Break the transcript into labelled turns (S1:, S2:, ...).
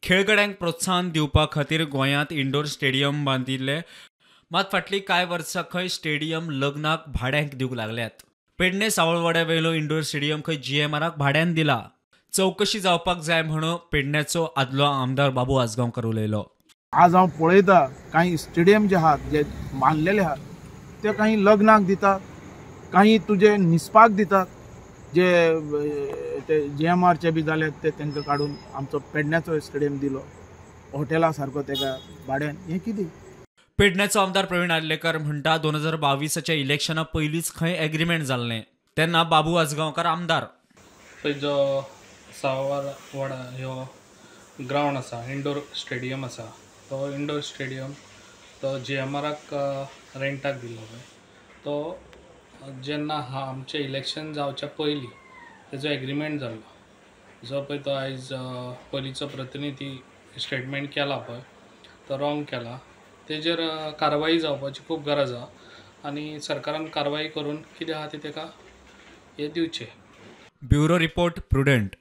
S1: खेळगड्यांक प्रोत्साहन दिवपा खातीर गोंयांत इंडोर स्टेडियम बांदिल्ले, मात फाटलीं कांय वर्सां खंय स्टेडियम लग्नाक भाड्यांक दिवंक लागल्यात. पेडणे सावळवाड्या वयलो इंडोर स्टेडियम खंय GMRक भाड्यान दिला. चवकशी जावपाक जाय म्हणून पेडण्याचो आदलो आमदार बाबू आजगांवकार उलयलो.
S2: आज हांव पळयता काही स्टेडियम जे आहात जे बांदलेले आहात ते काही लग्नाक दितात, काही तुजे निसपाक दितात. जे GMRचे बी जाले ते तांकां काडून आमचो पेडण्याचो स्टेडियम दिलो हॉटेला सारको ताका भाड्यान. हें कितें?
S1: पेडण्याचो आमदार प्रवीण आर्लेकर म्हणटा 2022च्या इलेक्शना पयलींच खंय एग्रीमेंट जाल्लें तेन्ना बाबू आजगांवकार आमदार.
S3: थंय जो सावरवाडा ह्यो ग्रावंड आसा, इंडोर स्टेडियम आसा, तो इंडोर स्टेडियम तो GMRक रेंटाक दिल्लो पळय. तो जेन्ना आमचें इलेक्शन जावच्या पयलीं तेजो एग्रीमेंट जाल्लो, जो पळय तो आयज पयलींचो प्रतिनिधी स्टेटमेंट केला पळय तो रॉंग केला. तेजेर कारवाई जावपाची खूब गरज आसा आनी सरकारान कारवाई करून कितें आहा तें ताका हें दिवचें.
S1: Bureau report prudent.